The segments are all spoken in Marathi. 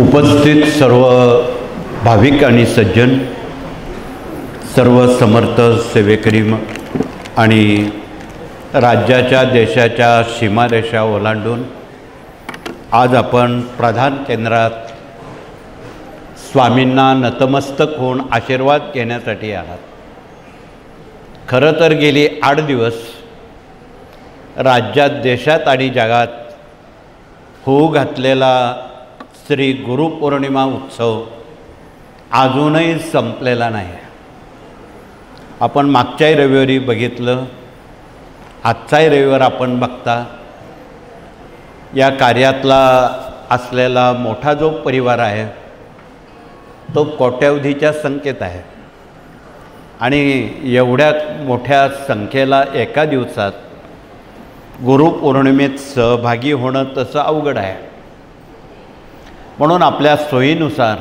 उपस्थित सर्व भाविक आणि सज्जन, सर्व समर्थ सेवेकरी आणि राज्याच्या देशाच्या सीमारेषा ओलांडून आज आपण प्रधान केंद्रात स्वामींना नतमस्तक होऊन आशीर्वाद घेण्यासाठी आहात. खरं तर गेली 8 दिवस राज्यात, देशात आणि जगात होऊ घातलेला श्री गुरुपौर्णिमा उत्सव अजूनही संपलेला नाही. आपण मागच्याही रविवारी बघितलं, आजचाही रविवार आपण बघता. या कार्यातला असलेला मोठा जो परिवार आहे तो कोट्यावधीच्या संख्येत आहे आणि एवढ्या मोठ्या संख्येला एका दिवसात गुरुपौर्णिमेत सहभागी होणं तसं अवघड आहे. म्हणून आपल्या सोयीनुसार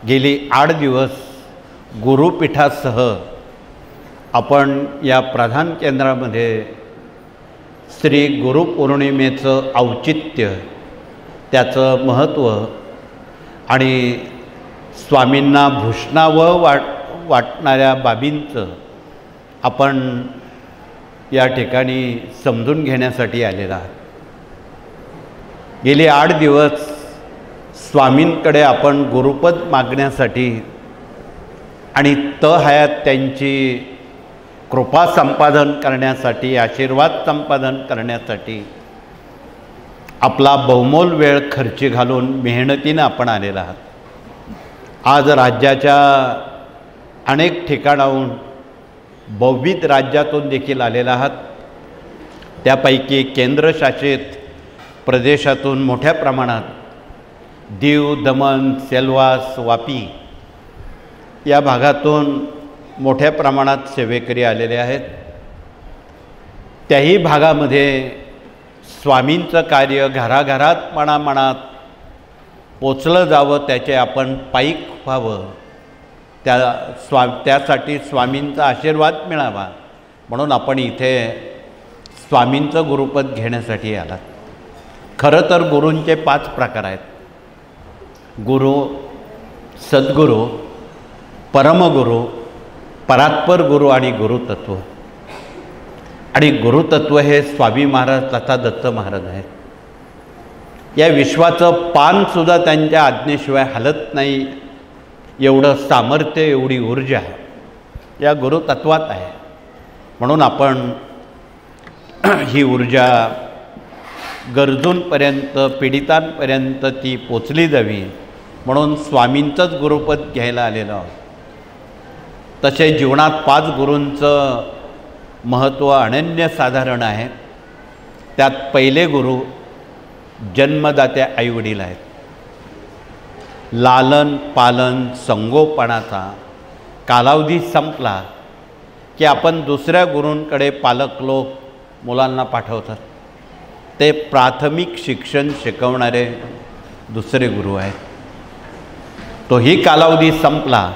गेली 8 दिवस गुरुपीठासह आपण या प्रधान केंद्रामध्ये श्री गुरुपौर्णिमेचं औचित्य, त्याचं महत्त्व आणि स्वामींना भूषणावं वाटणाऱ्या बाबींचं आपण या ठिकाणी समजून घेण्यासाठी आलेला आहात. गेली 8 दिवस स्वामींकडे आपण गुरुपद मागण्यासाठी आणि हयात त्यांची कृपा संपादन करण्यासाठी, आशीर्वाद संपादन करण्यासाठी आपला बहुमोल वेळ खर्ची घालून मेहनतीनं आपण आलेला आहात. आज राज्याच्या अनेक ठिकाणाहून, बहुविध राज्यातून देखील आलेला आहात. त्यापैकी केंद्रशासित प्रदेशातून मोठ्या प्रमाणात दीव, दमण, सेल्वास, वापी या भागातून मोठ्या प्रमाणात सेवेकरी आलेले आहेत. त्याही भागामध्ये स्वामींचं कार्य घराघरात, मनामनात पोचलं जावं, त्याचे आपण पाईक व्हावं, त्यासाठी स्वामींचा आशीर्वाद मिळावा म्हणून आपण इथे स्वामींचं गुरुपद घेण्यासाठी आलात. खरं तर गुरूंचे 5 प्रकार आहेत: गुरु, सद्गुरू, परमगुरू, परात्पर गुरु आणि गुरुतत्व. आणि गुरुतत्व हे स्वामी महाराज तथा दत्त महाराज आहेत. या विश्वाचं पानसुद्धा त्यांच्या आज्ञेशिवाय हलत नाही, एवढं सामर्थ्य, एवढी ऊर्जा या गुरुतत्वात आहे. म्हणून आपण ही ऊर्जा गरजूंपर्यंत, पीडितांपर्यंत ती पोचली जावी म्हणून स्वामींचंच गुरुपद घ्यायला आलेलो आहोत. तसे जीवनात 5 गुरूंचं महत्त्व अनन्यसाधारण आहे. त्यात पहिले गुरु जन्मदात्या आईवडील आहेत. लालन पालन संगोपनाचा कालावधी संपला की आपण दुसऱ्या गुरूंकडे पालक लोक मुलांना पाठवतात. ते प्राथमिक शिक्षण शिकवणारे दुसरे गुरु आहेत. तोही कालावधी संपला.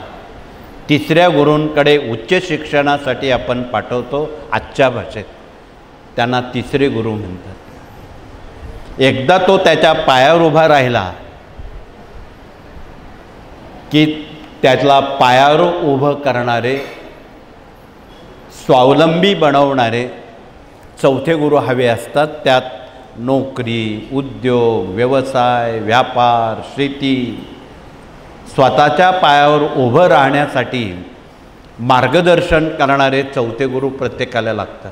तिसऱ्या गुरूंकडे उच्च शिक्षणासाठी आपण पाठवतो. आजच्या भाषेत त्यांना तिसरे गुरु म्हणतात. एकदा तो त्याच्या पायावर उभा राहिला की त्याला पायावर उभं करणारे, स्वावलंबी बनवणारे चौथे गुरु हवे असतात. त्यात नोकरी, उद्योग, व्यवसाय, व्यापार, शेती, स्वतःच्या पायावर उभं राहण्यासाठी मार्गदर्शन करणारे चौथे गुरु प्रत्येकाला लागतात.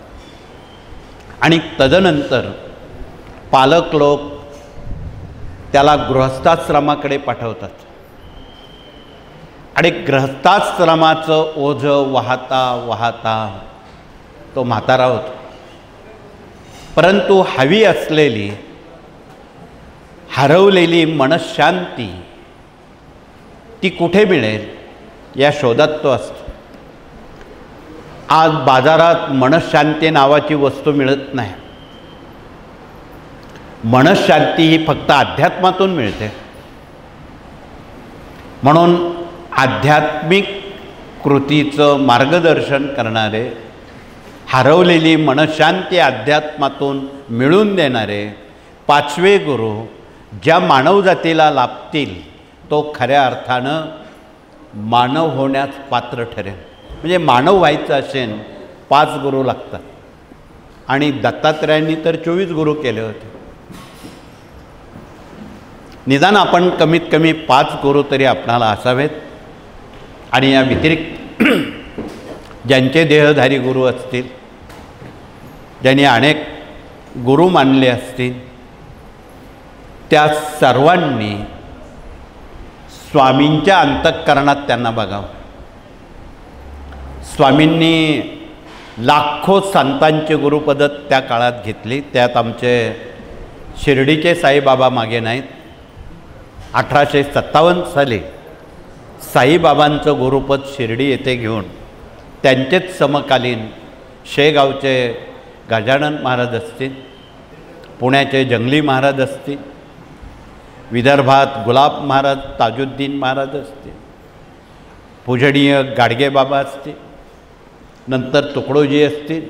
आणि तदनंतर पालक लोक त्याला गृहस्थाश्रमाकडे पाठवतात आणि गृहस्थाश्रमाचं ओझं वाहता वाहता तो म्हातारा होतो. परंतु हवी असलेली, हरवलेली मनःशांती ती कुठे मिळेल या शोधात तो असतो. आज बाजारात मनःशांती नावाची वस्तू मिळत नाही. मनःशांती ही फक्त अध्यात्मातून मिळते. म्हणून आध्यात्मिक कृतीचं मार्गदर्शन करणारे, हरवलेली मनःशांती अध्यात्मातून मिळून देणारे 5वे गुरु ज्या मानव जातीला लाभतील तो खऱ्या अर्थानं मानव होण्यास पात्र ठरेल. म्हणजे मानव व्हायचं असेल 5 गुरु लागतात आणि दत्तात्रयांनी तर 24 गुरु केले होते. निदान आपण कमीत कमी 5 गुरु तरी आपणाला असावेत. आणि या व्यतिरिक्त ज्यांचे देहधारी गुरु असतील, ज्यांनी अनेक गुरु मानले असतील, त्या सर्वांनी स्वामींच्या अंतःकरणात त्यांना बघावं. स्वामींनी लाखो संतांचे गुरुपद त्या काळात घेतली. त्यात आमचे शिर्डीचे साईबाबा मागे नाहीत. 1857 साली साईबाबांचं गुरुपद शिर्डी येथे घेऊन त्यांचेच समकालीन शेगावचे गजानन महाराज असतील, पुण्याचे जंगली महाराज असतील, विदर्भात गुलाब महाराज, ताजुद्दीन महाराज असतील, पूजनीय गाडगे बाबा असतील, नंतर तुकडोजी असतील,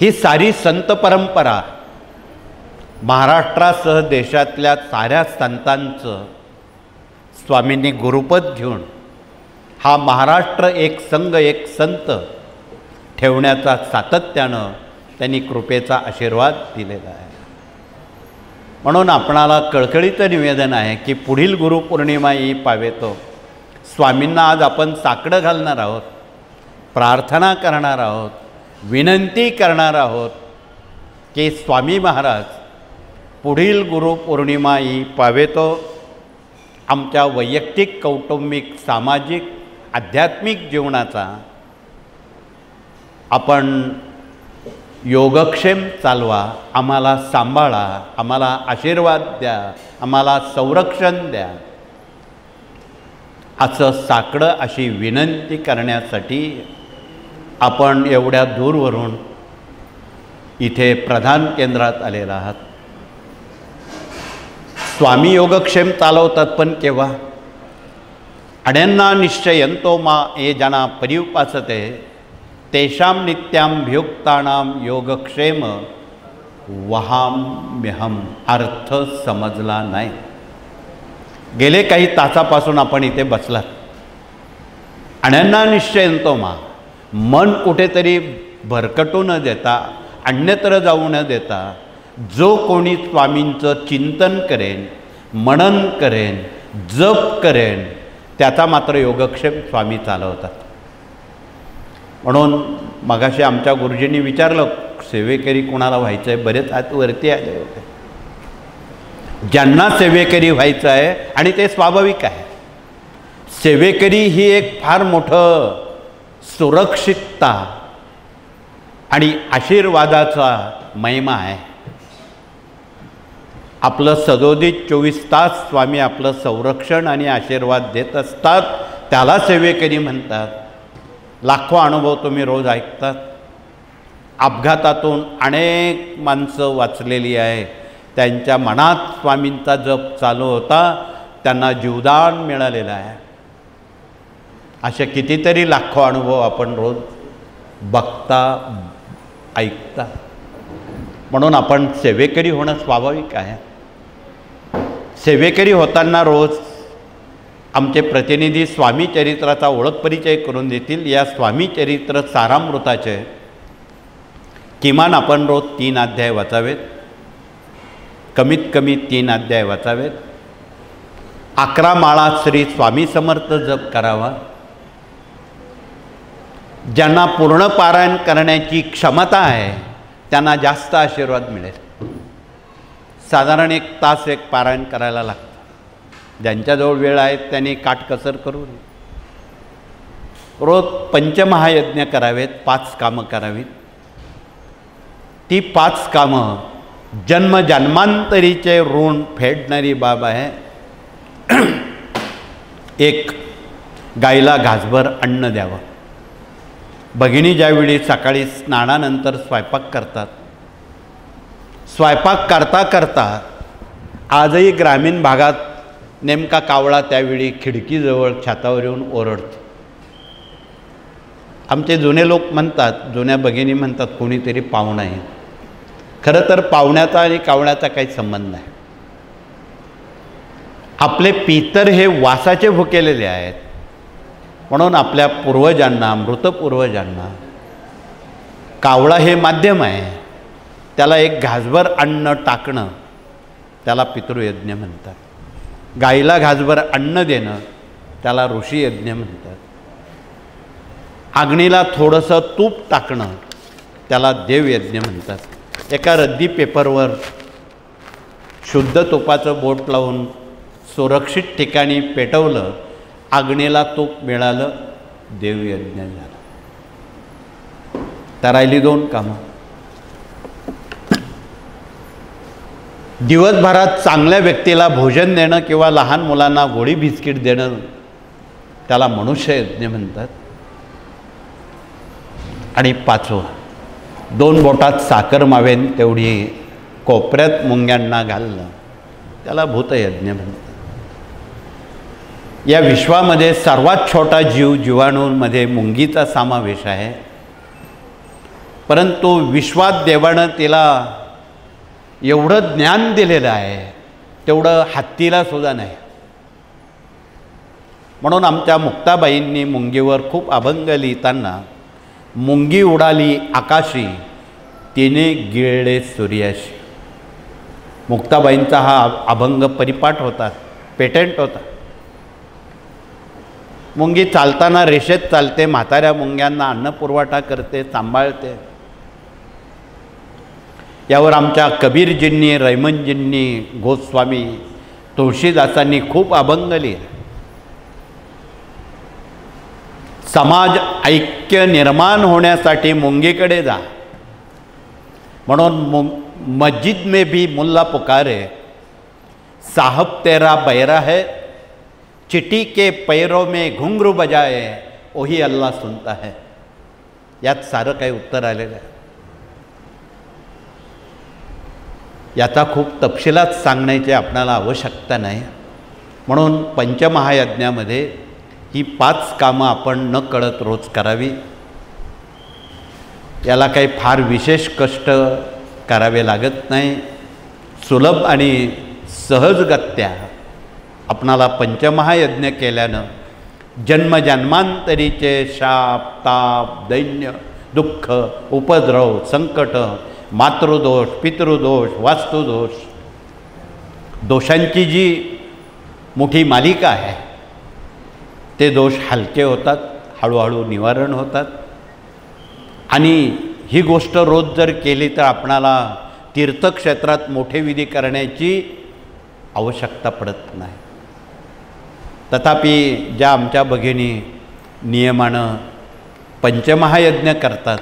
ही सारी संत परंपरा महाराष्ट्रासह देशातल्या साऱ्या संतांचं स्वामींनी गुरुपद घेऊन हा महाराष्ट्र एक संघ एक संत ठेवण्याचा सातत्यानं त्यांनी कृपेचा आशीर्वाद दिलेला आहे. म्हणून आपणाला कळकळीचं निवेदन आहे की पुढील गुरुपौर्णिमा ही पावेतो स्वामींना आज आपण साकडं घालणार आहोत, प्रार्थना करणार आहोत, विनंती करणार आहोत की स्वामी महाराज पुढील गुरुपौर्णिमा ही पावेतो आमच्या वैयक्तिक, कौटुंबिक, सामाजिक, आध्यात्मिक जीवनाचा आपण योगक्षेम चालवा, आम्हाला सांभाळा, आम्हाला आशीर्वाद द्या, आम्हाला संरक्षण द्या, असं साकडं अशी विनंती करण्यासाठी आपण एवढ्या दूरवरून इथे प्रधान केंद्रात आलेला आहात. स्वामी योगक्षेम चालवतात पण केव्हा? अण्यांना निश्चयंतो मा ये जना परिउपासते तेषां नित्याभियुक्तानां योगक्षेम वहाम्यहम. अर्थ समजला नाही. गेले काही तासापासून आपण इथे बसलात. अण्यांना निश्चयंतो मा, मन कुठेतरी भरकटू न देता, अन्यत्र जाऊ न देता, जो कोणी स्वामींचं चिंतन करेन, मनन करेन, जप करेन, त्याचा मात्र योगक्षेम स्वामी चालवतात. म्हणून मगाशी आमच्या गुरुजींनी विचारलं सेवेकरी कोणाला व्हायचं आहे. बरेच हात वरती आले होते. ज्यांना सेवेकरी व्हायचं आहे आणि ते स्वाभाविक आहे. सेवेकरी ही एक फार मोठं सुरक्षितता आणि आशीर्वादाचा महिमा आहे. आपलं सदोदित 24 तास स्वामी आपलं संरक्षण आणि आशीर्वाद देत असतात. त्याला सेवेकरी म्हणतात. लाखो अनुभव तुम्ही रोज ऐकतात. अपघातातून अनेक माणसं वाचलेली आहे. त्यांच्या मनात स्वामींचा जप चालू होता, त्यांना जीवदान मिळालेलं आहे. असे कितीतरी लाखो अनुभव आपण रोज बघता, ऐकता. म्हणून आपण सेवेकरी होणं स्वाभाविक आहे. सेवेकरी होताना रोज आमचे प्रतिनिधी स्वामी चरित्राचा ओळख परिचय करून देतील. या स्वामी चरित्र सारामृताचे किमान आपण रोज 3 अध्याय वाचावेत. कमीत कमी 3 अध्याय वाचावेत. 11 माळा श्री स्वामी समर्थ जप करावा. ज्यांना पूर्ण पारायण करण्याची क्षमता आहे त्यांना जास्त आशीर्वाद मिळेल. साधारण 1 तास पारायण करायला लागतं. ज्यांच्याजवळ वेळ आहे त्यांनी काटकसर करू नये. रोज पंचमहायज्ञ करावेत. 5 कामं करावीत. ती 5 कामं जन्मजन्मांतरीचे ऋण फेडणारी बाब आहे. 1, गाईला घासभर अन्न द्यावं. भगिनी ज्यावेळी सकाळी स्नानानंतर स्वयंपाक करतात, स्वयंपाक करता करता आजही ग्रामीण भागात नेमका कावळा त्यावेळी खिडकीजवळ छतावर येऊन ओरडतो. आमचे जुने लोक म्हणतात, जुन्या भगिनी म्हणतात, कोणीतरी पाहुणा आहे. खरं तर पाहुण्याचा आणि कावण्याचा काही संबंध नाही. आपले पितर हे वासाचे भुकेलेले आहेत, म्हणून आपल्या पूर्वजांना, मृत पूर्वजांना कावळा हे माध्यम आहे. त्याला एक घासभर अन्न टाकणं त्याला पितृयज्ञ म्हणतात. गाईला घासभर अन्न देणं त्याला ऋषीयज्ञ म्हणतात. अग्नीला थोडंसं तूप टाकणं त्याला देवयज्ञ म्हणतात. एका रद्दी पेपरवर शुद्ध तुपाचं बोट लावून सुरक्षित ठिकाणी पेटवलं, अग्नीला तूप मिळालं, देवयज्ञ झाला. तर राहिली 2 कामं. दिवसभरात चांगल्या व्यक्तीला भोजन देणं किंवा लहान मुलांना गोळी बिस्किट देणं त्याला मनुष्ययज्ञ म्हणतात. आणि 5वं, 2 बोटात साखर मावेन तेवढी कोपऱ्यात मुंग्यांना घालणं त्याला भूतयज्ञ म्हणतात. या विश्वामध्ये सर्वात छोटा जीव जीवाणूंमध्ये मुंगीचा समावेश आहे. परंतु विश्वात देवानं तिला एवढं ज्ञान दिलेलं आहे तेवढं हत्तीला सुद्धा नाही. म्हणून आमच्या मुक्ताबाईंनी मुंगीवर खूप अभंग लिहिताना, मुंगी उडाली आकाशी तिने गिळले सूर्याशी. मुक्ताबाईंचा हा अभंग परिपाठ होता, पेटंट होता. मुंगी चालताना रेषेत चालते, म्हाताऱ्या मुंग्यांना अन्न पुरवठा करते, सांभाळते. यावर आमच्या कबीरजींनी, रैमनजींनी, गोस्वामी, तुळशीदासांनी खूप अभंग लिहिले. समाज ऐक्य निर्माण होण्यासाठी मुंगीकडे जा, म्हणून मस्जिद में भी मुल्ला पुकारे, साहब तेरा बैरा है, चिटी के पैरों में घुंघरू बजाए, वही अल्लाह सुनता है. यात सारं काही उत्तर आलेलं आहे. याचा खूप तपशिलात सांगण्याची आपणाला आवश्यकता नाही. म्हणून पंचमहायज्ञामध्ये ही 5 कामं आपण न कळत रोज करावी. याला काही फार विशेष कष्ट करावे लागत नाही. सुलभ आणि सहजगत्या आपणाला पंचमहायज्ञ केल्यानं जन्मजन्मांतरीचे शाप, ताप, दैन्य, दुःख, उपद्रव, संकट, मातृदोष, पितृदोष, वास्तुदोष, दोषांची जी मोठी मालिका आहे ते दोष हलके होतात, हळूहळू निवारण होतात. आणि ही गोष्ट रोज जर केली तर आपणाला तीर्थक्षेत्रात मोठे विधी करण्याची आवश्यकता पडत नाही. तथापि ज्या आमच्या भगिनी नियमानं पंचमहायज्ञ करतात,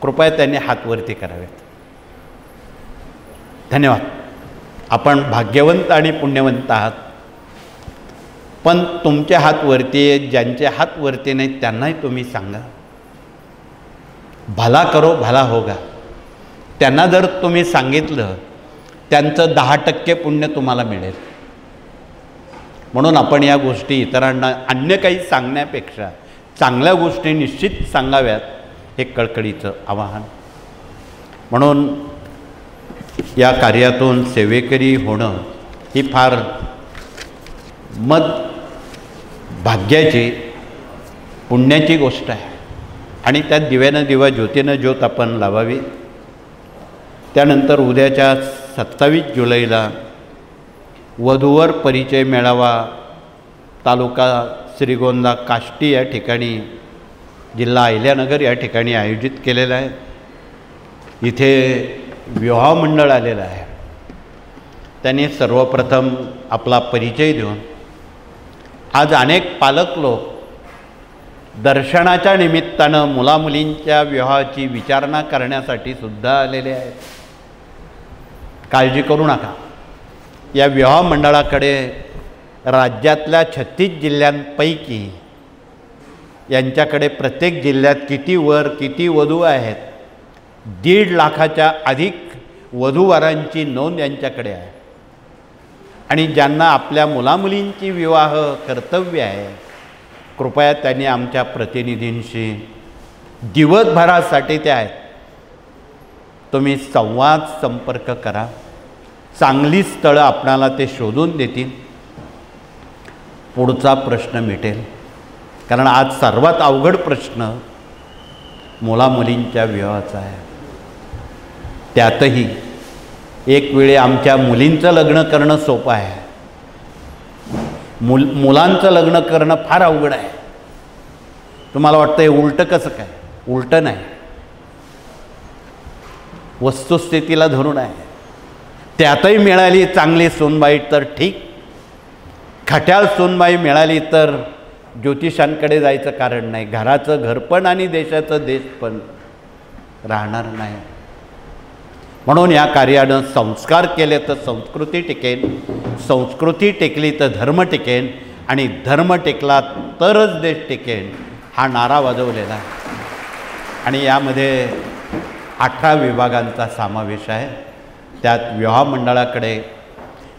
कृपया त्यांनी हातवरती करावेत. धन्यवाद. आपण भाग्यवंत आणि पुण्यवंत आहात. पण तुमचे हात वरती आहेत, ज्यांचे हात वरती नाहीत त्यांनाही तुम्ही सांगा, भला करो भला होगा. त्यांना जर तुम्ही सांगितलं, त्यांचं 10% पुण्य तुम्हाला मिळेल. म्हणून आपण या गोष्टी इतरांना अन्य काही सांगण्यापेक्षा चांगल्या गोष्टी निश्चित सांगाव्यात, हे कळकळीचं आवाहन. म्हणून या कार्यातून सेवेकरी होणं ही फार भाग्याची, पुण्याची गोष्ट आहे. आणि त्यात दिव्यानं दिवा, ज्योतीनं ज्योत आपण लावावी. त्यानंतर उद्याच्या 27 जुलैला वधूवर परिचय मेळावा तालुका श्रीगोंदा काष्टी या ठिकाणी, जिल्हा अहिल्यानगर या ठिकाणी आयोजित केलेला आहे. इथे विवाह मंडळ आलेलं आहे. त्यांनी सर्वप्रथम आपला परिचय देऊन, आज अनेक पालक लोक दर्शनाच्या निमित्तानं मुलामुलींच्या विवाहाची विचारणा करण्यासाठी सुद्धा आलेले आहेत. काळजी करू नका. या विवाह मंडळाकडे राज्यातल्या 36 जिल्ह्यांपैकी यांच्याकडे प्रत्येक जिल्ह्यात किती वर किती वधू आहेत, 1.5 लाखाच्या अधिक वधूवरांची नोंद यांच्याकडे आहे. आणि ज्यांना आपल्या मुलामुलींची विवाह कर्तव्य आहे, कृपया त्यांनी आमच्या प्रतिनिधींशी दिवसभरासाठी ते आहेत. तुम्ही संवाद संपर्क करा. चांगली स्थळं आपणाला ते शोधून देतील. पुढचा प्रश्न मिटेल. कारण आज सर्वात अवघड प्रश्न मुलामुलींच्या विवाहाचा आहे. त्यातही एक वेळी आमच्या मुलींचं लग्न करणं सोपं आहे, मुलांचं लग्न करणं फार अवघड आहे. तुम्हाला वाटतं हे उलटं कसं काय? उलटं नाही, वस्तुस्थितीला धरून आहे. त्यातही मिळाली चांगली सूनबाई तर ठीक, खट्याळ सूनबाई मिळाली तर ज्योतिषांकडे जायचं कारण नाही. घराचं घरपण आणि देशाचं देशपण राहणार नाही. म्हणून या कार्यानं संस्कार केले तर संस्कृती टिकेल, संस्कृती टिकली तर धर्म टिकेल, आणि धर्म टिकला तरच देश टिकेल हा नारा वाजवलेला आहे. आणि यामध्ये 18 विभागांचा समावेश आहे. त्यात विवाह मंडळाकडे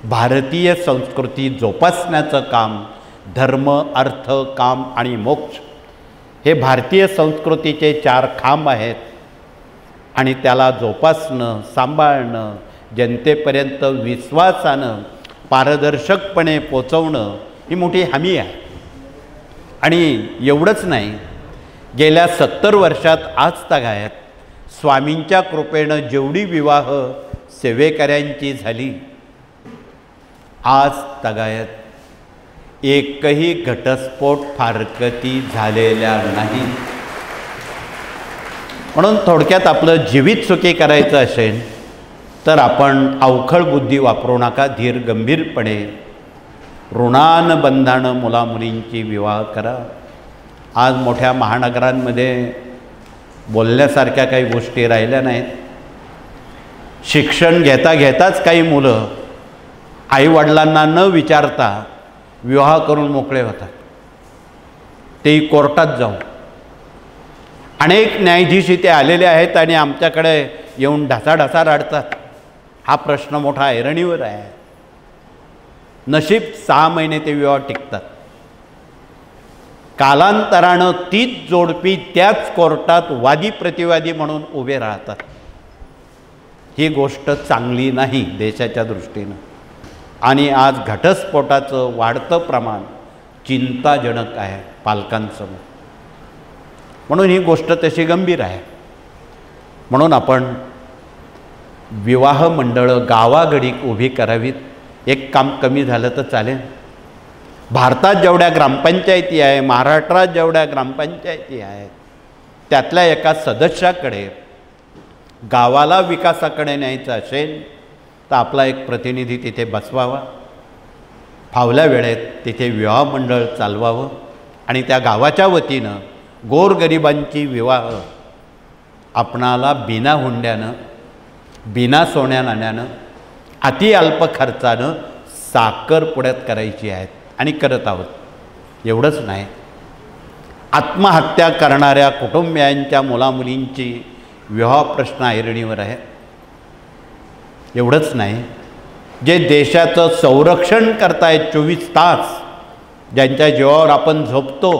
भारतीय संस्कृती जोपासण्याचं काम, धर्म, अर्थ, काम आणि मोक्ष हे भारतीय संस्कृतीचे 4 खांब आहेत. आणि त्याला जोपासणं, सांभाळणं, जनतेपर्यंत विश्वासानं पारदर्शकपणे पोचवणं ही मोठी हमी आहे. आणि एवढंच नाही, गेल्या 70 वर्षात आज तागायत स्वामींच्या कृपेनं जेवढी विवाह सेवेकऱ्यांची झाली, आज तागायत एकही घटस्फोट फारकती झालेल्या नाही. म्हणून थोडक्यात आपलं जीवित सुखी करायचं असेल तर आपण अवखळ बुद्धी वापरू नका. धीर गंभीरपणे ऋणानुबंधानं मुलामुलींची विवाह करा. आज मोठ्या महानगरांमध्ये बोलण्यासारख्या काही गोष्टी राहिल्या नाहीत. शिक्षण घेता घेताच काही मुलं आईवडिलांना न विचारता विवाह करून मोकळे होतात, तेही कोर्टात जाऊन. अनेक न्यायाधीश इथे आलेले आहेत आणि आमच्याकडे येऊन ढासाढासा रडतात. हा प्रश्न मोठा ऐरणीवर आहे. नशीब 6 महिने ते विवाह टिकतात. कालांतरानं तीच जोडपी त्याच कोर्टात वादी प्रतिवादी म्हणून उभे राहतात. ही गोष्ट चांगली नाही देशाच्या दृष्टीनं. आणि आज घटस्फोटाचं वाढतं प्रमाण चिंताजनक आहे पालकांसमोर. म्हणून ही गोष्ट तशी गंभीर आहे. म्हणून आपण विवाह मंडळं गावागडी उभी करावीत. एक काम कमी झालं तर चालेल. भारतात जेवढ्या ग्रामपंचायती आहे, महाराष्ट्रात जेवढ्या ग्रामपंचायती आहेत, त्यातल्या एका सदस्याकडे गावाला विकासाकडे न्यायचं असेल तर आपला एक प्रतिनिधी तिथे बसवावा. फावल्या वेळेत तिथे विवाह मंडळ चालवावं आणि त्या गावाच्या वतीनं गोरगरिबांची विवाह आपणाला बिना हुंड्यानं, बिना सोन्या नाण्यानं, अति अल्प खर्चानं साखरपुड्यात करायची आहेत आणि करत आहोत. एवढंच नाही, आत्महत्या करणाऱ्या कुटुंबियांच्या मुलामुलींची विवाह प्रश्न ऐरणीवर आहे. एवढंच नाही, जे देशाचं संरक्षण करतायत 24 तास, ज्यांच्या जीवावर आपण झोपतो,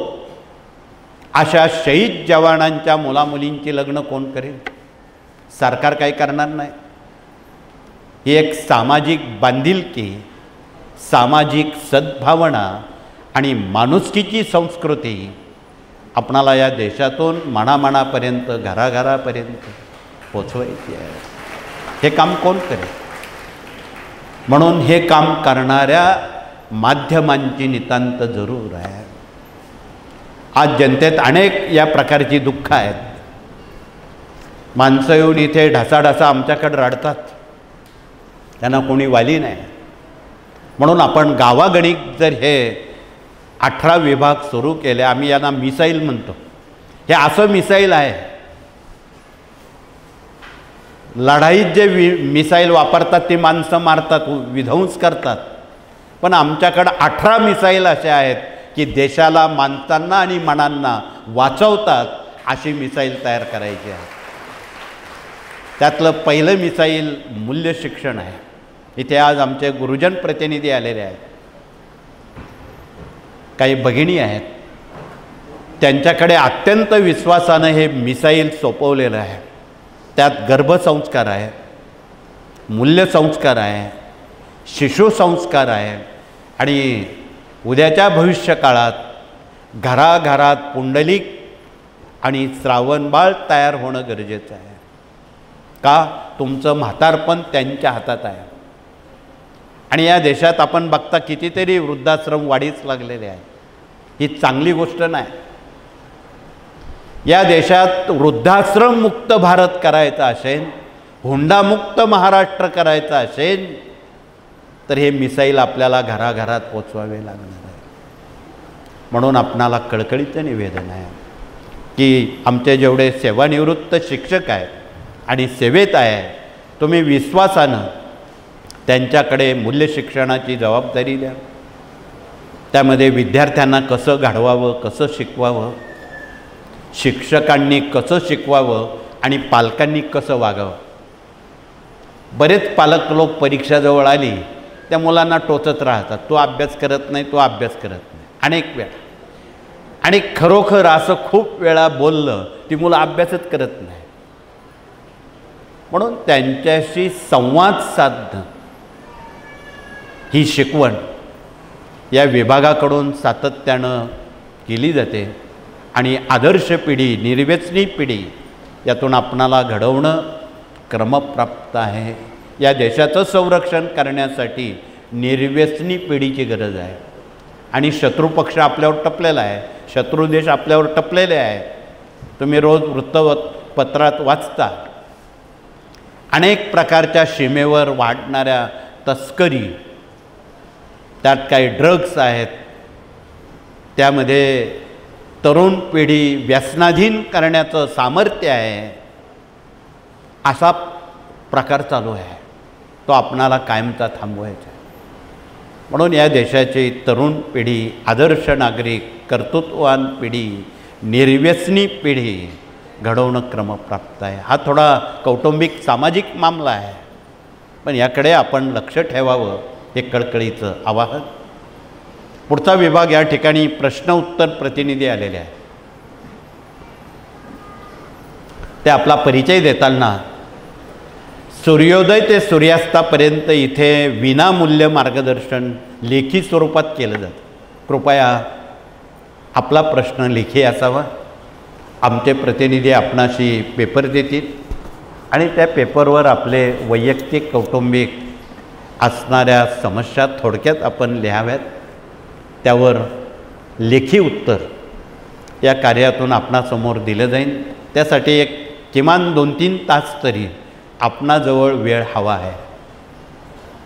अशा शहीद जवानांच्या मुलामुलींची लग्न कोण करेल? सरकार काही करणार नाही. ही एक सामाजिक बांधिलकी, सामाजिक सद्भावना आणि माणुसकीची संस्कृती आपणाला या देशातून मनामनापर्यंत, घराघरापर्यंत पोचवायची आहे. हे काम कोण करेल? म्हणून हे काम करणाऱ्या माध्यमांची नितांत जरूर आहे. आज जनतेत अनेक या प्रकारची दुःख आहेत. माणसं येऊन इथे ढासाढासा आमच्याकडे रडतात, त्यांना कोणी वाली नाही. म्हणून आपण गावागणिक जर हे 18 विभाग सुरू केले, आम्ही यांना मिसाईल म्हणतो. हे असं मिसाईल आहे, लढाईत जे मिसाईल वापरतात ती माणसं मारतात, विध्वंस करतात. पण आमच्याकडं 18 मिसाईल असे आहेत की देशाला, माणसांना आणि मनांना वाचवतात. अशी मिसाईल तयार करायची आहे. त्यातलं पहिलं मिसाईल मूल्य शिक्षण आहे. इथे आज आमचे गुरुजन प्रतिनिधी आलेले आहेत, काही भगिनी आहेत. त्यांच्याकडे अत्यंत विश्वासानं हे मिसाईल सोपवलेलं आहे. त्यात गर्भसंस्कार आहे, मूल्यसंस्कार आहे, शिशुसंस्कार आहे आणि उद्याच्या भविष्यकाळात घराघरात पुंडलिक आणि श्रावणबाळ तयार होणं गरजेचं आहे. का? तुमचं म्हातारपण त्यांच्या हातात आहे. आणि या देशात आपण बघता कितीतरी वृद्धाश्रम वाढीच लागलेले आहे. ही चांगली गोष्ट नाही. या देशात वृद्धाश्रम मुक्त भारत करायचा असेल, हुंडामुक्त महाराष्ट्र करायचा असेल, तर हे मिसाईल आपल्याला घराघरात पोचवावे लागणार आहे. म्हणून आपणाला कळकळीचं निवेदन आहे की आमचे जेवढे सेवानिवृत्त शिक्षक आहेत आणि सेवेत आहे, तुम्ही विश्वासानं त्यांच्याकडे मूल्य शिक्षणाची जबाबदारी द्या. त्यामध्ये विद्यार्थ्यांना कसं घडवावं, कसं शिकवावं, शिक्षकांनी कसं शिकवावं आणि पालकांनी कसं वागावं. बरेच पालक लोक परीक्षाजवळ आली त्या मुलांना टोचत राहतात, तो अभ्यास करत नाही, तो अभ्यास करत नाही, अनेक वेळा. आणि खरोखर असं खूप वेळा बोललं ती मुलं अभ्यासच करत नाही. म्हणून त्यांच्याशी संवाद साधणं ही शिकवण या विभागाकडून सातत्यानं केली जाते आणि आदर्श पिढी, निर्व्यसनी पिढी यातून आपणाला घडवणं क्रमप्राप्त आहे. या देशाचं संरक्षण करण्यासाठी निर्व्यसनी पिढीची गरज आहे. आणि शत्रुपक्ष आपल्यावर टपलेला आहे, शत्रू देश आपल्यावर टपलेले आहे. तुम्ही रोज वृत्तपत्रात वाचता अनेक प्रकारच्या सीमेवर वाढणाऱ्या तस्करी, त्यात काही ड्रग्स आहेत, त्यामध्ये तरुण पिढी व्यसनाधीन करण्याचं सामर्थ्य आहे. असा प्रकार चालू आहे, तो आपणाला कायमचा थांबवायचा आहे. म्हणून या देशाची तरुण पिढी, आदर्श नागरिक, कर्तृत्ववान पिढी, निर्व्यसनी पिढी घडवणं क्रमप्राप्त आहे. हा थोडा कौटुंबिक सामाजिक मामला आहे, पण याकडे आपण लक्ष ठेवावं हे कळकळीचं आवाहन. पुढचा विभाग या ठिकाणी प्रश्न उत्तर प्रतिनिधी आलेले आहे. ते आपला परिचय देताना सूर्योदय ते सूर्यास्तापर्यंत इथे विनामूल्य मार्गदर्शन लेखी स्वरूपात केलं जातं. कृपया आपला प्रश्न लेखी असावा. आमचे प्रतिनिधी आपणाशी पेपर देतील आणि त्या पेपरवर आपले वैयक्तिक कौटुंबिक असणाऱ्या समस्या थोडक्यात आपण लिहाव्यात. त्यावर लेखी उत्तर या कार्यातून आपणासमोर दिलं जाईल. त्यासाठी एक किमान 2-3 तास तरी आपणाजवळ वेळ हवा आहे.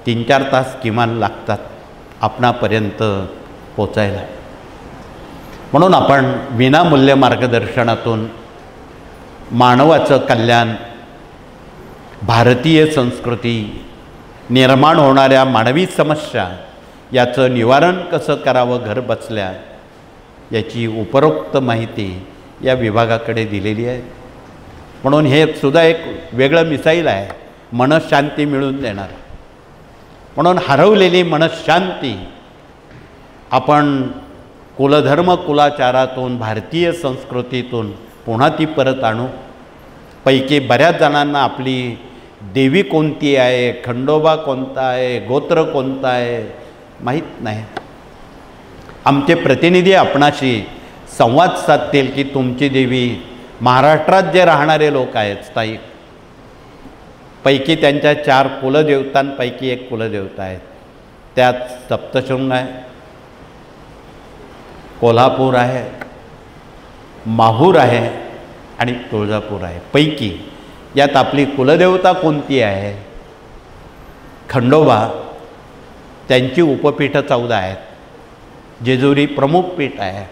3-4 तास किमान लागतात आपणापर्यंत पोचायला. म्हणून आपण विनामूल्य मार्गदर्शनातून मानवाचं कल्याण, भारतीय संस्कृती, निर्माण होणाऱ्या मानवी समस्या याचं निवारण कसं करावं घर बसल्या याची उपरोक्त माहिती या विभागाकडे दिलेली आहे. म्हणून हे सुद्धा एक वेगळं मिसाईल आहे, मनशांती मिळवून देणार. म्हणून हरवलेली मनशांती आपण कुलधर्म कुलाचारातून, भारतीय संस्कृतीतून पुन्हा ती परत आणू. पैकी बऱ्याच जणांना आपली देवी कोणती आहे, खंडोबा कोणता आहे, गोत्र कोणता आहे माहीत नाही. आमचे प्रतिनिधी आपणाशी संवाद साधतील की तुमची देवी महाराष्ट्रात जे राहणारे लोक आहेत स्थायिक, पैकी त्यांच्या 4 कुलदेवतांपैकी एक कुलदेवता आहेत. त्यात सप्तशृंग आहे, कोल्हापूर आहे, माहूर आहे आणि तुळजापूर आहे. पैकी यात आपली कुलदेवता कोणती आहे? खंडोबा. त्यांची उपपीठं 14 आहेत. जेजुरी प्रमुख पीठ आहे.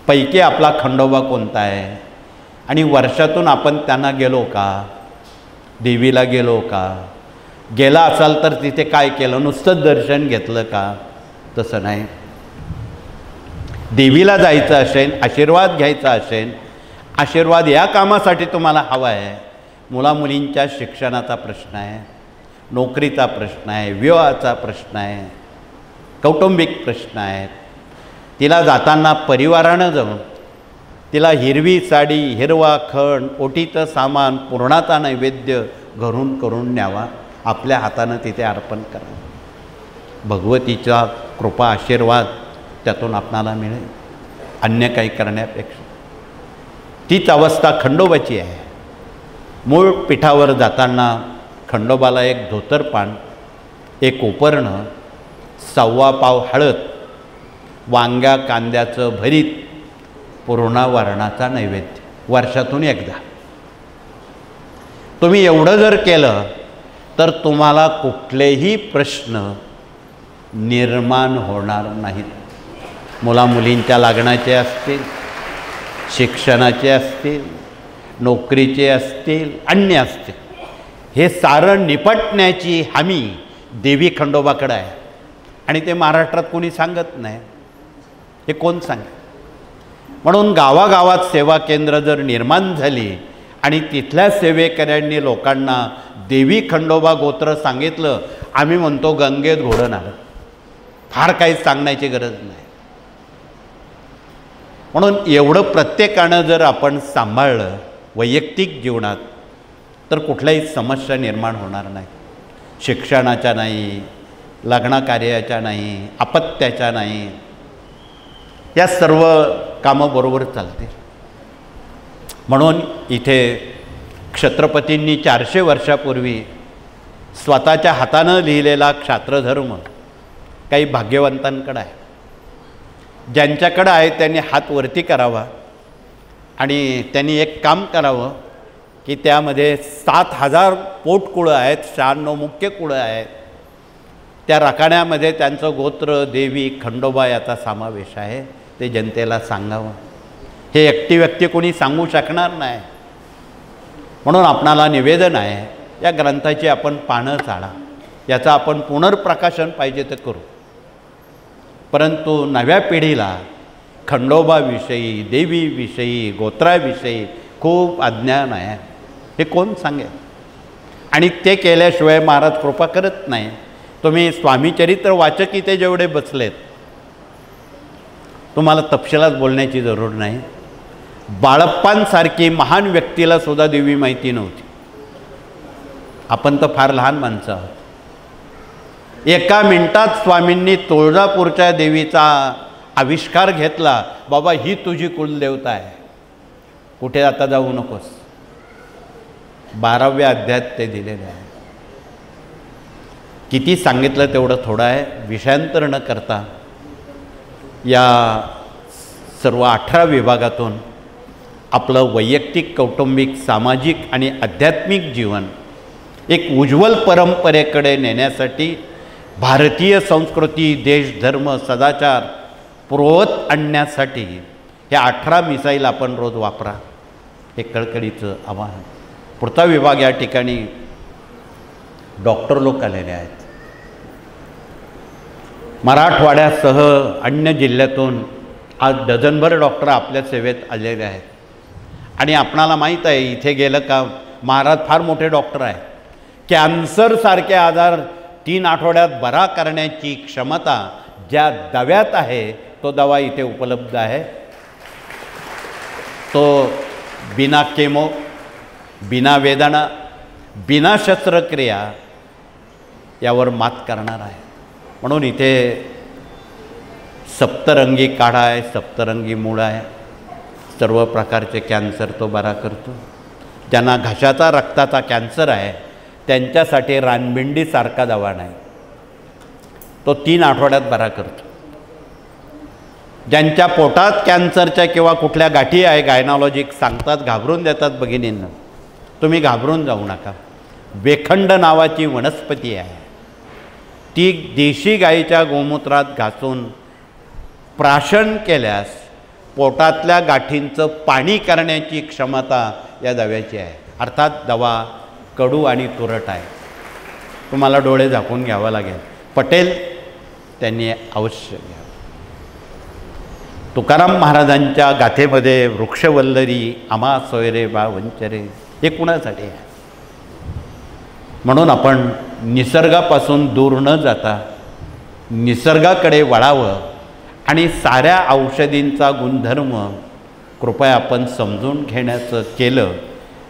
पैकी आपला खंडोबा कोणता आहे? आणि वर्षातून आपण त्यांना गेलो का? देवीला गेलो का? गेला असाल तर तिथे काय केलं? नुसतं दर्शन घेतलं का? तसं नाही. देवीला जायचं असेल, आशीर्वाद घ्यायचा असेल, आशीर्वाद या कामासाठी तुम्हाला हवा आहे. मुलामुलींच्या शिक्षणाचा प्रश्न आहे, नोकरीचा प्रश्न आहे, विवाहाचा प्रश्न आहे, कौटुंबिक प्रश्न आहेत. तिला जाताना परिवारानं जाऊन तिला हिरवी साडी, हिरवा खण, ओटीचं सामान, पुरणाचा नैवेद्य घरून करून न्यावा, आपल्या हातानं तिथे अर्पण करा. भगवतीचा कृपा आशीर्वाद त्यातून आपणाला मिळेल, अन्य काही करण्यापेक्षा. तीच अवस्था खंडोबाची आहे. मूळ पीठावर जाताना खंडोबाला एक धोतरपान, एक उपरणं, 1.25 पाव हळद, वांग्या कांद्याचं भरीत, पुरणावरणाचा नैवेद्य वर्षातून एकदा. तुम्ही एवढं जर केलं तर तुम्हाला कुठलेही प्रश्न निर्माण होणार नाहीत. मुलामुलींच्या लग्नाचे असतील, शिक्षणाचे असतील, नोकरीचे असतील, अन्य असतील, हे सारं निपटण्याची हमी देवी खंडोबाकडे आहे. आणि ते महाराष्ट्रात कोणी सांगत नाही. हे कोण सांगेल? म्हणून गावागावात सेवा केंद्र जर निर्माण झाली आणि तिथल्या सेवेकऱ्यांनी लोकांना देवी खंडोबा गोत्र सांगितलं, आम्ही म्हणतो गंगेत घोडं आलं, फार काही सांगण्याची गरज नाही. म्हणून एवढं प्रत्येकानं जर आपण सांभाळलं वैयक्तिक जीवनात तर कुठल्याही समस्या निर्माण होणार नाही. शिक्षणाच्या नाही, लग्नकार्याच्या नाही, अपत्याच्या नाही, या सर्व कामं बरोबर चालतील. म्हणून इथे छत्रपतींनी 400 वर्षापूर्वी स्वतःच्या हातानं लिहिलेला क्षात्रधर्म काही भाग्यवंतांकडे आहे. ज्यांच्याकडे आहे त्यांनी हात वरती करावा आणि त्यांनी एक काम करावं की त्यामध्ये 7,000 पोटकुळं आहेत, 96 मुख्य कुळं आहेत. त्या रकाण्यामध्ये त्यांचं गोत्र देवी खंडोबा याचा समावेश आहे. ते जनतेला सांगावं. हे एकटी व्यक्ती कोणी सांगू शकणार नाही. म्हणून आपणाला निवेदन आहे, या ग्रंथाची आपण पानं चाळा, याचं आपण पुनर्प्रकाशन पाहिजे तर करू. परंतु नव्या पिढीला खंडोबाविषयी, देवीविषयी, गोत्राविषयी खूप अज्ञान आहे. हे कोण सांगेल? आणि ते केल्याशिवाय महाराज कृपा करत नाही. तुम्ही स्वामीचरित्र वाचक इथे जेवढे बसलेत, तुम्हाला तपशिलात बोलण्याची जरूर नाही. बाळप्पांसारखी महान व्यक्तीला सुद्धा देवी माहिती नव्हती. आपण तर फार लहान माणसं आहोत. एका मिनिटात स्वामींनी तुळजापूरच्या देवीचा आविष्कार घेतला. बाबा, ही तुझी कुलदेवता आहे, कुठे आता जाऊ नकोस. 12व्या अध्यायात ते दिलेले आहे. किती सांगितलं तेवढं थोडं आहे. विषयांतर न करता या सर्व 18 विभागातून आपलं वैयक्तिक, कौटुंबिक, सामाजिक आणि आध्यात्मिक जीवन एक उज्ज्वल परंपरेकडे नेण्यासाठी भारतीय संस्कृती, देश, धर्म, सदाचार पूर्ववत आणण्यासाठी ह्या 18 मिसाईल आपण रोज वापरा, हे कळकळीचं आवाहन. पुढचा विभाग या ठिकाणी डॉक्टर लोक आलेले आहेत. मराठवाड्यासह अन्य जिल्ह्यातून आज डझनभर डॉक्टर आपल्या सेवेत आलेले आहेत. आणि आपणाला माहीत आहे, इथे गेलं का महाराज फार मोठे डॉक्टर आहेत. कॅन्सरसारखे आजार 3 आठवड्यात बरा करण्याची क्षमता ज्या दव्यात आहे, तो दवा इथे उपलब्ध आहे. तो बिना केमो, बिना वेदना, बिना शस्त्रक्रिया यावर मात करणार आहे. म्हणून इथे सप्तरंगी काढा आहे, सप्तरंगी मूळ आहे. सर्व प्रकारचे कॅन्सर तो बरा करतो. ज्यांना घशाचा, रक्ताचा कॅन्सर आहे त्यांच्यासाठी रानबिंडीसारखा दवा नाही, तो 3 आठवड्यात बरा करतो. ज्यांच्या पोटात कॅन्सरच्या किंवा कुठल्या गाठी आहे, गायनॉलॉजिक सांगतात, घाबरून देतात भगिनींना. तुम्ही घाबरून जाऊ नका. वेखंड नावाची वनस्पती आहे, ती देशी गाईच्या गोमूत्रात घासून प्राशन केल्यास पोटातल्या गाठींचं पाणी करण्याची क्षमता या दव्याची आहे. अर्थात दवा कडू आणि तुरट आहे, तुम्हाला डोळे झाकून घ्यावं लागेल. पटेल त्यांनी अवश्य घ्या. तुकाराम महाराजांच्या गाथेमध्ये वृक्षवल्लरी आम्हा सोयरे बा वंचरे, हे कुणासाठी आहे? म्हणून आपण निसर्गापासून दूर न जाता निसर्गाकडे वळावं आणि साऱ्या औषधींचा गुणधर्म कृपया आपण समजून घेण्याचं केलं,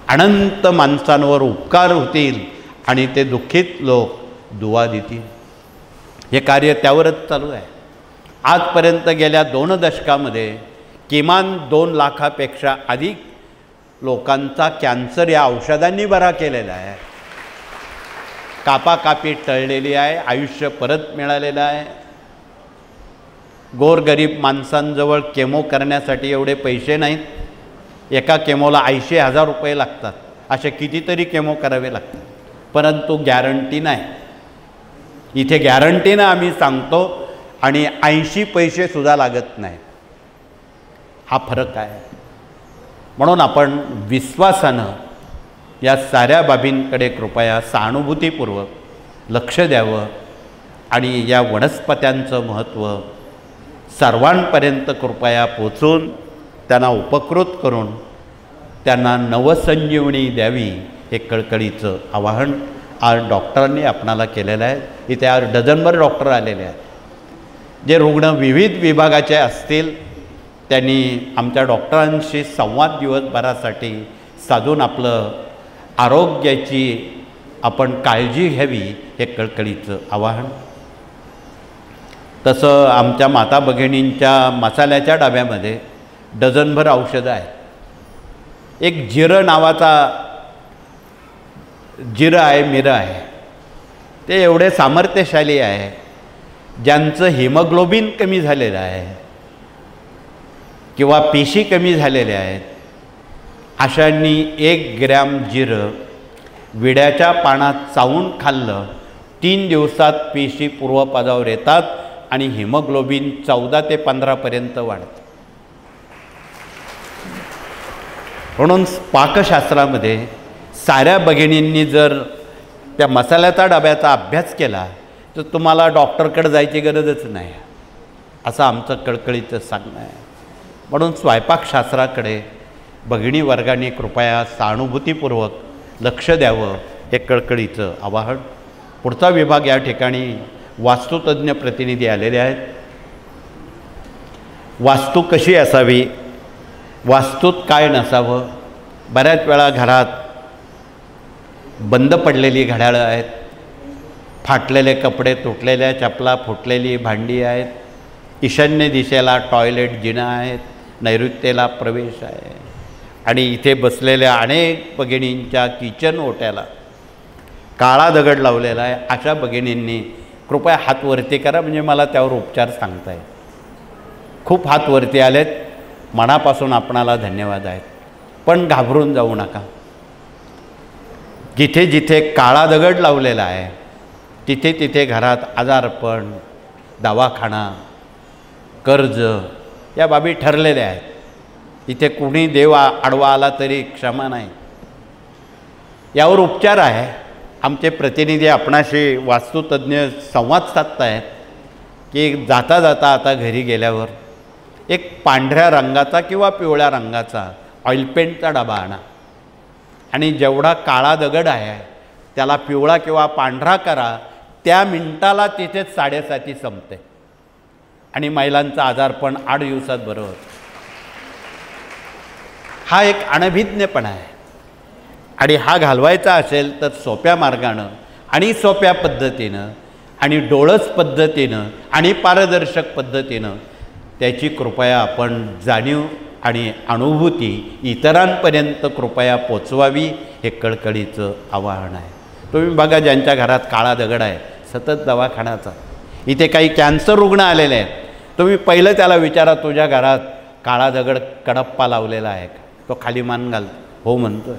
अनंत माणसांवर उपकार होतील आणि ते दुःखित लोक दुवा देतील. हे कार्य त्यावरच चालू आहे. आजपर्यंत गेल्या 2 दशकामध्ये किमान 2 लाखापेक्षा अधिक लोकांचा कॅन्सर या औषधांनी बरा केलेला आहे. कापाकापी टळलेली आहे, आयुष्य परत मिळालेलं आहे. गोरगरीब माणसांजवळ केमो करण्यासाठी एवढे पैसे नाहीत. एका केमोला 80,000 रुपये लागतात. असे कितीतरी केमो करावे लागतात, परंतु गॅरंटी नाही. इथे गॅरंटीनं आम्ही सांगतो आणि 80 पैसेसुद्धा लागत नाही. हा फरक आहे. म्हणून आपण विश्वासानं या साऱ्या बाबींकडे कृपया सहानुभूतीपूर्वक लक्ष द्यावं आणि या वनस्पत्यांचं महत्त्व सर्वांपर्यंत कृपया पोचून त्यांना उपकृत करून त्यांना नवसंजीवनी द्यावी, हे कळकळीचं आवाहन आज डॉक्टरांनी आपणाला केलेलं आहे. इथे आज डझनभर डॉक्टर आलेले आहेत. जे रुग्ण विविध विभागाचे असतील त्यांनी आमच्या डॉक्टरांशी संवाद दिवसभरासाठी साधून आपलं आरोग्याची आपण काळजी घ्यावी, हे कळकळीचं आवाहन. तसं आमच्या माता भगिनींच्या मसाल्याच्या डब्यामध्ये डझनभर औषधं आहेत. एक जिरं नावाचा जिरं आहे, मिरं आहे. ते एवढे सामर्थ्यशाली आहे, ज्यांचं हिमोग्लोबिन कमी झालेलं आहे किंवा पेशी कमी झालेल्या आहेत, अशांनी 1 ग्रॅम जिरं विड्याच्या पानात चावून खाल्लं, 3 दिवसात पेशी पूर्वपदावर येतात आणि हिमोग्लोबिन 14 ते 15पर्यंत वाढतं. म्हणून पाकशास्त्रामध्ये साऱ्या भगिनींनी जर त्या मसाल्याचा डब्याचा अभ्यास केला तर तुम्हाला डॉक्टरकडे जायची गरजच नाही, असं आमचं कळकळीचं सांगणं आहे. म्हणून स्वयंपाकशास्त्राकडे भगिनी वर्गाने कृपया सहानुभूतीपूर्वक लक्ष द्यावं, हे कळकळीचं आवाहन. पुढचा विभाग या ठिकाणी वास्तुतज्ञ प्रतिनिधी आलेले आहेत. वास्तू कशी असावी, वास्तूत काय नसावं. बऱ्याच वेळा घरात बंद पडलेली घड्याळं आहेत, फाटलेले कपडे, तुटलेल्या चपला, फुटलेली भांडी आहेत, ईशान्य दिशेला टॉयलेट जिना आहेत, नैऋत्येला प्रवेश आहे आणि इथे बसलेल्या अनेक भगिनींच्या किचन ओट्याला काळा दगड लावलेला आहे. अशा भगिनींनी कृपया हात वरती करा, म्हणजे मला त्यावर उपचार सांगता येईल. खूप हात वरती आलेत, मनापासून आपणाला धन्यवाद आहेत. पण घाबरून जाऊ नका. जिथे जिथे काळा दगड लावलेला आहे तिथे तिथे घरात आजारपण, दवाखाना, कर्ज या बाबी ठरलेल्या आहेत. इथे कुणी देव आडवा आला तरी क्षमा नाही. यावर उपचार आहे. आमचे प्रतिनिधी आपणाशी वास्तुतज्ञ संवाद साधत आहेत की जाता जाता आता घरी गेल्यावर एक पांढऱ्या रंगाचा किंवा पिवळ्या रंगाचा ऑइल पेंटचा डबा आणा आणि जेवढा काळा दगड आहे त्याला पिवळा किंवा पांढरा करा. त्या मिनिटाला तिथेच 7:30 संपते आणि महिलांचा आजारपण 8 दिवसात बरं होतं. हा एक अनभिज्ञपणा आहे आणि हा घालवायचा असेल तर सोप्या मार्गानं आणि सोप्या पद्धतीनं आणि डोळस पद्धतीनं आणि पारदर्शक पद्धतीनं त्याची कृपया आपण जाणीव आणि अनुभूती इतरांपर्यंत कृपया पोचवावी, हे कळकळीचं आवाहन आहे. तुम्ही बघा, ज्यांच्या घरात काळा दगड आहे, सतत दवाखान्याचा, इथे काही कॅन्सर रुग्ण आलेले आहेत, तुम्ही पहिलं त्याला विचारा, तुझ्या घरात काळा दगड कडप्पा लावलेला आहे का? तो खाली मान घालतो, हो म्हणतोय.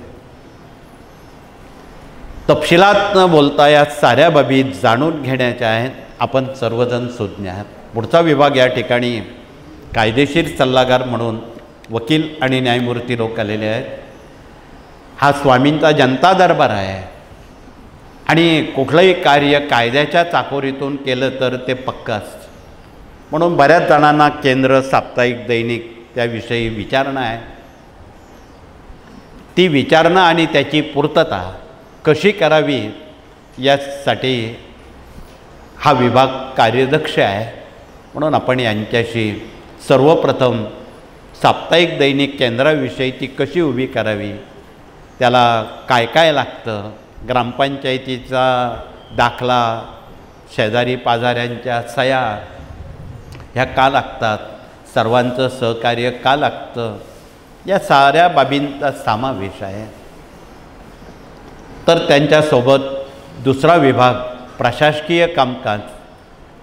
तपशिलात न बोलता या साऱ्या बाबी जाणून घेण्याच्या आहेत. आपण सर्वजण सुज्ञ आहात. पुढचा विभाग या ठिकाणी कायदेशीर सल्लागार म्हणून वकील आणि न्यायमूर्ती लोक आलेले आहेत. हा स्वामींचा जनता दरबार आहे आणि कुठलंही कार्य कायद्याच्या चाकोरीतून केलं तर ते पक्कं असतं. म्हणून बऱ्याच जणांना केंद्र, साप्ताहिक, दैनिक त्याविषयी विचारणा आहे. ती विचारणा आणि त्याची पूर्तता कशी करावी यासाठी हा विभाग कार्यदक्ष आहे. म्हणून आपण यांच्याशी सर्वप्रथम साप्ताहिक दैनिक केंद्राविषयी ती कशी उभी करावी, त्याला काय काय लागतं, ग्रामपंचायतीचा दाखला, शेजारी पाजाऱ्यांच्या सह्या ह्या का लागतात, सर्वांचं सहकार्य का लागतं, या साऱ्या बाबींचा समावेश आहे. तर त्यांच्यासोबत दुसरा विभाग प्रशासकीय कामकाज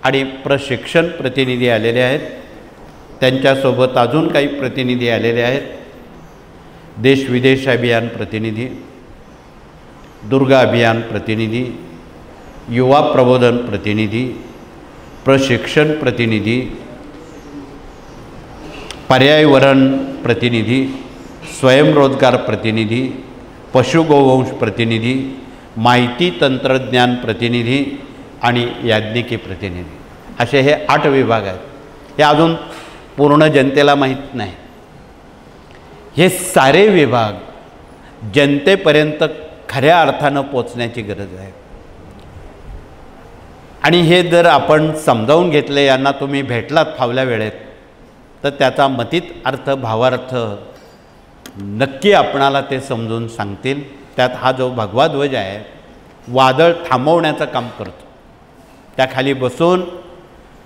आणि प्रशिक्षण प्रतिनिधी आलेले आहेत. त्यांच्यासोबत अजून काही प्रतिनिधी आलेले आहेत. देश विदेश अभियान प्रतिनिधी, दुर्गा अभियान प्रतिनिधी, युवा प्रबोधन प्रतिनिधी, प्रशिक्षण प्रतिनिधी, पर्यावरण प्रतिनिधी, स्वयंरोजगार प्रतिनिधी, पशुगोवंश प्रतिनिधी, माहिती तंत्रज्ञान प्रतिनिधी आणि याज्ञिकी प्रतिनिधी, असे हे 8 विभाग आहेत. हे अजून पूर्ण जनतेला माहीत नाही. हे सारे विभाग जनतेपर्यंत खऱ्या अर्थानं पोचण्याची गरज आहे. आणि हे जर आपण समजावून घेतले, यांना तुम्ही भेटलात फावल्या वेळेत, तर त्याचा मतित अर्थ भावार्थ नक्की आपणाला ते समजून सांगतील. त्यात हा जो भगवा ध्वज आहे, वादळ थांबवण्याचं काम करतो. त्याखाली बसून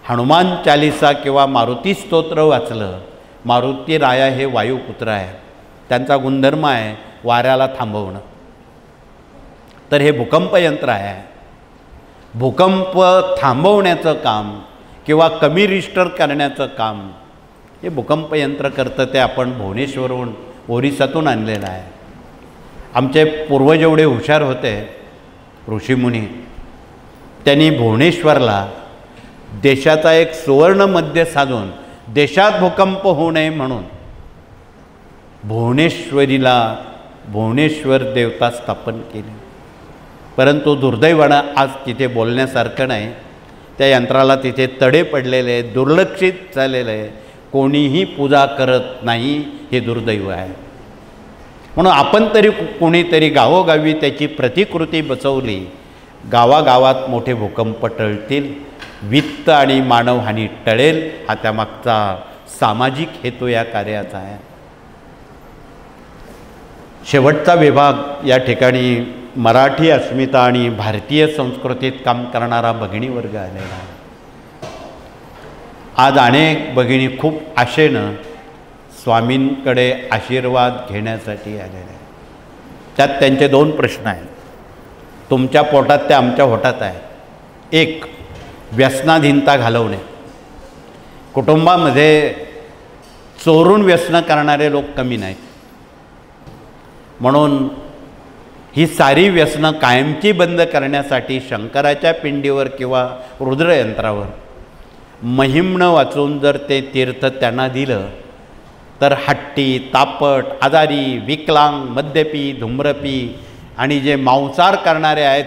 हनुमान चालिसा किंवा मारुती स्तोत्र वाचलं. मारुती राया हे वायुपुत्र आहे, त्यांचा गुणधर्म आहे वाऱ्याला थांबवणं. तर हे भूकंप यंत्र आहे. भूकंप थांबवण्याचं काम किंवा कमी रिस्टर करण्याचं काम हे भूकंप यंत्र करतं. ते आपण भुवनेश्वरहून ओरिसातून आणलेलं आहे. आमचे पूर्वज एवढे हुशार होते ऋषीमुनी, त्यांनी भुवनेश्वरला देशाचा एक सुवर्ण मध्य साधून देशात भूकंप होऊ नये म्हणून भुवनेश्वर देवता स्थापन केली. परंतु दुर्दैवानं आज तिथे बोलण्यासारखं नाही. त्या यंत्राला तिथे तडे पडलेले आहे, दुर्लक्षित झालेलं आहे, कोणीही पूजा करत नाही. हे दुर्दैव आहे. म्हणून आपण तरी कोणीतरी गावोगावी त्याची प्रतिकृती बसवली, गावागावात मोठे भूकंप टळतील, वित्त आणि मानवहानी टळेल. हा त्यामागचा सामाजिक हेतू या कार्याचा आहे. शेवटचा विभाग या ठिकाणी मराठी अस्मिता आणि भारतीय संस्कृतीत काम करणारा भगिनी वर्ग आलेला आहे. आज अनेक भगिनी खूप आशेनं स्वामींकडे आशीर्वाद घेण्यासाठी आलेले आहेत. त्यात त्यांचे 2 प्रश्न आहेत. तुमच्या पोटात ते आमच्या होटात आहे. एक, व्यसनाधीनता घालवणे. कुटुंबामध्ये चोरून व्यसनं करणारे लोक कमी नाहीत. म्हणून ही सारी व्यसनं कायमची बंद करण्यासाठी शंकराच्या पिंडीवर किंवा रुद्रयंत्रावर महिम्न वाचून जर ते तीर्थ त्यांना दिलं तर हट्टी, तापट, आजारी, विकलांग, मद्यपी, धूम्रपी आणि जे मांसाहार करणारे आहेत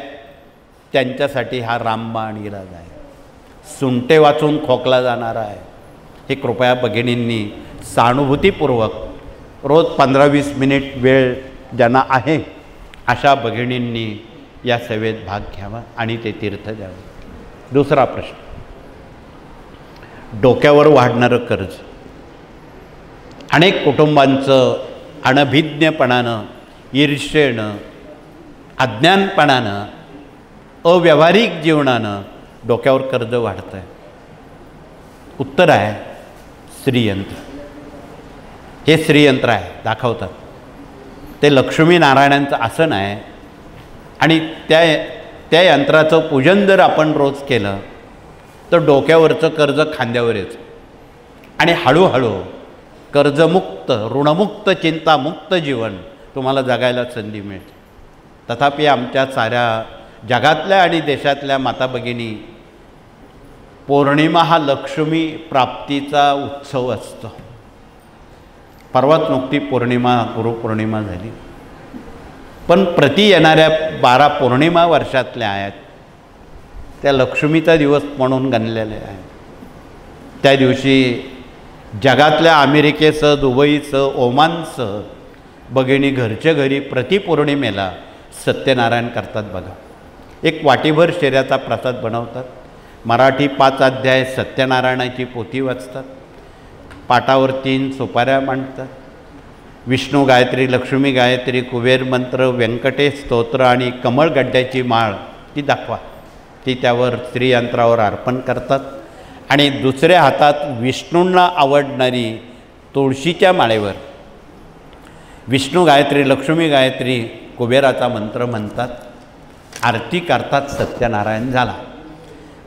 त्यांच्यासाठी हा रामबाण इलाज आहे. सुंटे वाचून खोकला जाणारा आहे. हे कृपया भगिनींनी सहानुभूतीपूर्वक रोज 15-20 मिनिट वेळ ज्यांना आहे अशा भगिनींनी या सेवेत भाग घ्यावा आणि ते तीर्थ द्यावं. दुसरा प्रश्न, डोक्यावर वाढणारं कर्ज. अनेक कुटुंबांचं अनभिज्ञपणानं, ईर्ष्येनं, अज्ञानपणानं, अव्यावहारिक जीवनानं डोक्यावर कर्ज वाढतं आहे. उत्तर आहे श्रीयंत्र. हे श्रीयंत्र आहे, दाखवतात ते लक्ष्मीनारायणांचं आसन आहे. आणि त्या यंत्राचं पूजन जर आपण रोज केलं तर डोक्यावरचं कर्ज खांद्यावर येतं आणि हळूहळू कर्जमुक्त, ऋणमुक्त, चिंतामुक्त जीवन तुम्हाला जगायला संधी मिळते. तथापि आमच्या साऱ्या जगातल्या आणि देशातल्या माता भगिनी, पौर्णिमा हा लक्ष्मी प्राप्तीचा उत्सव असतो. परवाच नुकती पौर्णिमा, गुरुपौर्णिमा झाली. पण प्रति येणाऱ्या 12 पौर्णिमा वर्षातल्या आहेत त्या लक्ष्मीचा दिवस म्हणून गणलेले आहेत. त्या दिवशी जगातल्या अमेरिकेसह, दुबईसह, ओमानसह भगिनी घरच्या घरी प्रतिपौर्णिमेला सत्यनारायण करतात. बघा, एक वाटीभर शेऱ्याचा प्रसाद बनवतात, मराठी 5 अध्याय सत्यनारायणाची पोथी वाचतात, पाटावर 3 सुपाऱ्या मांडतात. विष्णू गायत्री, लक्ष्मी गायत्री, कुबेर मंत्र, व्यंकटेश स्तोत्र आणि कमळगड्ड्याची माळ ती दाखवा. ती त्यावर श्रीयंत्रावर अर्पण करतात आणि दुसऱ्या हातात विष्णूंना आवडणारी तुळशीच्या माळेवर विष्णू गायत्री, लक्ष्मी गायत्री, कुबेराचा मंत्र म्हणतात, आरती करतात. सत्यनारायण झाला.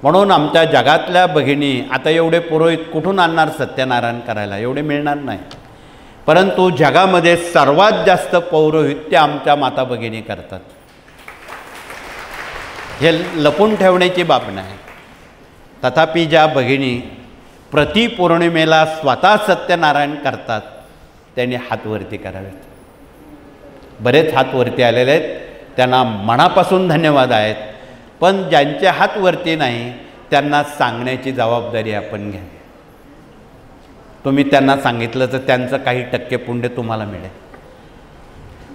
म्हणून आमच्या जगातल्या भगिनी आता एवढे पुरोहित कुठून आणणार सत्यनारायण करायला? एवढे मिळणार नाही. परंतु जगामध्ये सर्वात जास्त पौरोहित्य आमच्या माता भगिनी करतात. हे लपून ठेवण्याची बाब नाही. तथापि ज्या भगिनी प्रति पौर्णिमेला स्वतः सत्यनारायण करतात त्यांनी हातवरती करावेत. बरेच हातवरती आलेले आहेत, त्यांना मनापासून धन्यवाद आहेत. पण ज्यांचे हातवरती नाही त्यांना सांगण्याची जबाबदारी आपण घ्या. तुम्ही त्यांना सांगितलं तर त्यांचं काही टक्के पुण्य तुम्हाला मिळेल.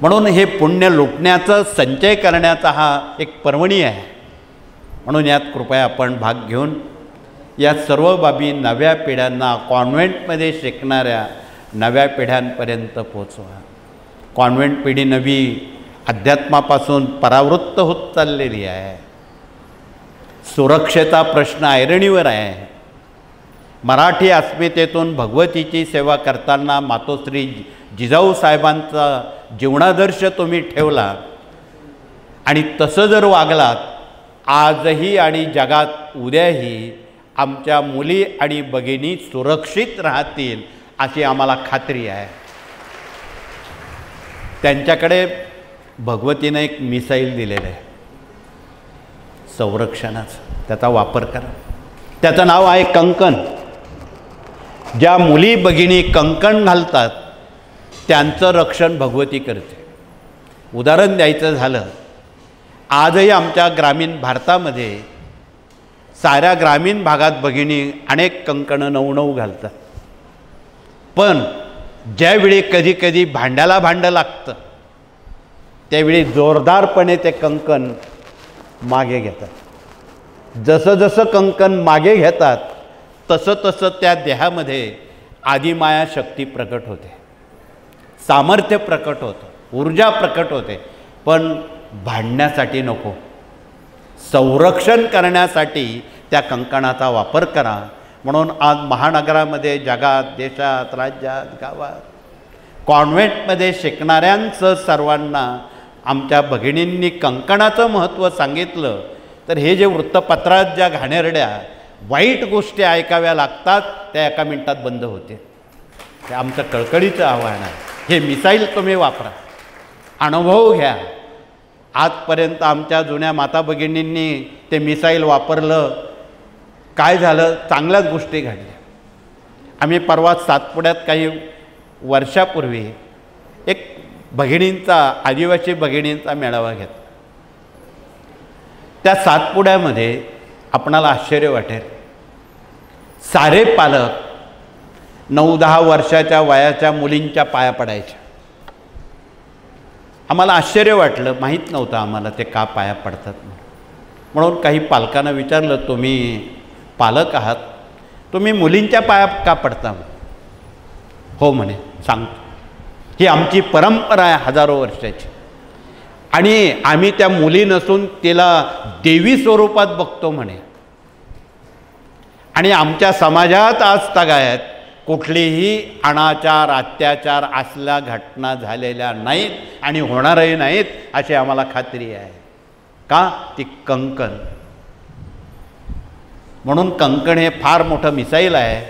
म्हणून हे पुण्य लुटण्याचं, संचय करण्याचा हा एक पर्वणी आहे. म्हणून यात कृपया आपण भाग घेऊन या सर्व बाबी नव्या पिढ्यांना, कॉन्व्हेंटमध्ये शिकणाऱ्या नव्या पिढ्यांपर्यंत पोचवा. कॉन्व्हेंट पिढी नवी अध्यात्मापासून परावृत्त होत चाललेली आहे. सुरक्षेचा प्रश्न ऐरणीवर आहे. मराठी अस्मितेतून भगवतीची सेवा करताना मातोश्री जिजाऊ साहेबांचा जीवनादर्श तुम्ही ठेवला आणि तसं जर वागलात, आजही आणि जगात उद्याही आमच्या मुली आणि भगिनी सुरक्षित राहतील अशी आम्हाला खात्री आहे. त्यांच्याकडे भगवतीनं एक मिसाईल दिलेलं आहे संरक्षणाचं, त्याचा वापर करा. त्याचं नाव आहे कंकण. ज्या मुली भगिनी कंकण घालतात त्यांचं रक्षण भगवती करते. उदाहरण द्यायचं झालं, आजही आमच्या ग्रामीण भारतामध्ये साऱ्या ग्रामीण भागात भगिनी अनेक कंकणं 9 घालतात. पण ज्यावेळी कधी कधी भांड्याला भांडं लागतं त्यावेळी जोरदारपणे ते कंकण मागे घेतात. जसं जसं कंकण मागे घेतात तसं तसं त्या देहामध्ये आदिमाया शक्ती प्रकट होते, सामर्थ्य प्रकट होतं, ऊर्जा प्रकट होते. पण भांडण्यासाठी नको, संरक्षण करण्यासाठी त्या कंकणाचा वापर करा. म्हणून आज महानगरामध्ये, जगात, देशात, राज्यात, गावात कॉन्व्हेंटमध्ये शिकणाऱ्यांचं सर्वांना आमच्या भगिनींनी कंकणाचं महत्त्व सांगितलं तर हे जे वृत्तपत्रात ज्या घाणेरड्या वाईट गोष्टी ऐकाव्या लागतात त्या एका मिनिटात बंद होते. हे आमचं कळकळीचं आव्हान आहे. हे मिसाईल तुम्ही वापरा, अनुभव घ्या. आजपर्यंत आमच्या जुन्या माता भगिनींनी ते मिसाईल वापरलं, काय झालं? चांगल्याच गोष्टी घडल्या. आम्ही परवा सातपुड्यात काही वर्षापूर्वी एक भगिनींचा, आदिवासी भगिनींचा मेळावा घेतला. त्या सातपुड्यामध्ये आपणाला आश्चर्य वाटेल, सारे पालक 9-10 वर्षाच्या वयाच्या मुलींच्या पाया पडायच्या. आम्हाला आश्चर्य वाटलं, माहीत नव्हतं आम्हाला ते का पाया पडतात म्हणून. काही पालकांना विचारलं, तुम्ही पालक आहात, तुम्ही मुलींच्या पाया का पडता? हो म्हणे, सांगतो. ही आमची परंपरा आहे हजारो वर्षाची आणि आम्ही त्या मुली नसून तिला देवी स्वरूपात बघतो म्हणे. आणि आमच्या समाजात आज तगायत कुठलीही अनाचार, अत्याचार असल्या घटना झालेल्या नाहीत आणि होणारही नाहीत अशी आम्हाला खात्री आहे. का? ती कंकण. म्हणून कंकण हे फार मोठं मिसाईल आहे.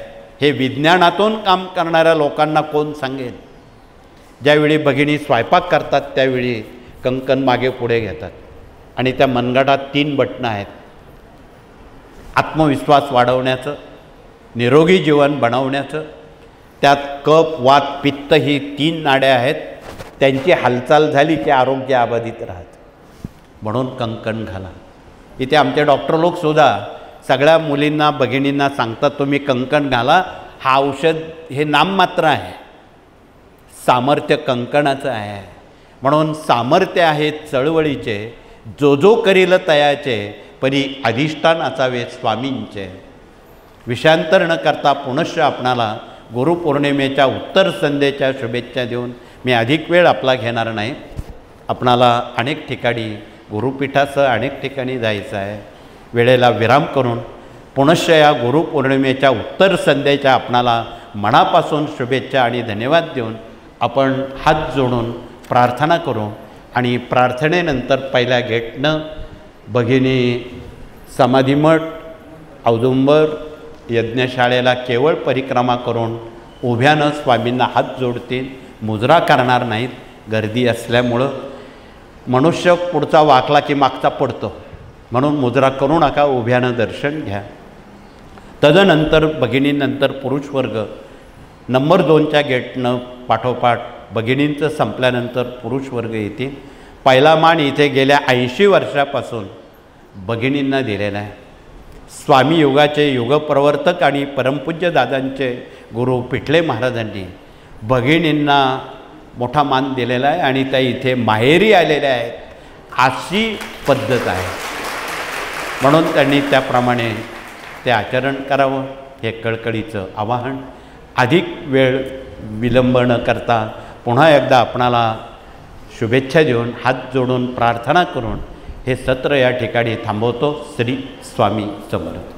हे विज्ञानातून काम करणाऱ्या लोकांना कोण सांगेल? ज्यावेळी भगिनी स्वयंपाक करतात त्यावेळी कंकण मागे पुढे घेतात आणि त्या मनगटात 3 बटणं आहेत. आत्मविश्वास वाढवण्याचं, निरोगी जीवन बनवण्याचं. त्यात कफ, वात, पित्त ही 3 नाड्या आहेत. त्यांची हालचाल झाली की आरोग्य अबाधित राहतं. म्हणून कंकण घाला. इथे आमचे डॉक्टर लोकसुद्धा सगळ्या मुलींना, भगिनींना सांगतात, तुम्ही कंकण घाला. हा औषध हे नाममात्र आहे, सामर्थ्य कंकणाचं आहे. म्हणून सामर्थ्य आहे चळवळीचे, जो जो करील तयाचे, परी अधिष्ठान असावे स्वामींचे. विषयांतर न करता पुनश्च आपणाला गुरुपौर्णिमेच्या उत्तर संध्येच्या शुभेच्छा देऊन मी अधिक वेळ आपला घेणार नाही. आपणाला अनेक ठिकाणी गुरुपीठासह अनेक ठिकाणी जायचं आहे. वेळेला विराम करून पुनश्च या गुरुपौर्णिमेच्या उत्तर संध्येच्या आपणाला मनापासून शुभेच्छा आणि धन्यवाद देऊन आपण हात जोडून प्रार्थना करू. आणि प्रार्थनेनंतर पहिल्या गेटनं भगिनी समाधीमठ औदुंबर यज्ञशाळेला केवळ परिक्रमा करून उभ्यानं स्वामींना हात जोडतील, मुजरा करणार नाहीत. गर्दी असल्यामुळं मनुष्य पुढचा वाकला की मागचा पडतो, म्हणून मुजरा करू नका, उभ्यानं दर्शन घ्या. तदनंतर भगिनीनंतर पुरुष वर्ग नंबर 2च्या गेटनं पाठोपाठ भगिनींचं संपल्यानंतर पुरुष वर्ग येतील. पहिला मान इथे गेल्या 80 वर्षापासून भगिनींना दिलेला आहे. स्वामी युगाचे युगप्रवर्तक आणि परमपूज्य दादांचे गुरु पिठले महाराजांनी भगिनींना मोठा मान दिलेला आहे आणि त्या इथे माहेरी आलेल्या आहेत, अशी पद्धत आहे. म्हणून त्यांनी त्याप्रमाणे ते आचरण करावं हे कळकळीचं आवाहन. अधिक वेळ विलंब न करता पुन्हा एकदा आपणाला शुभेच्छा देऊन हात जोडून प्रार्थना करून हे सत्र या ठिकाणी थांबवतो. श्री स्वामी समर्थ.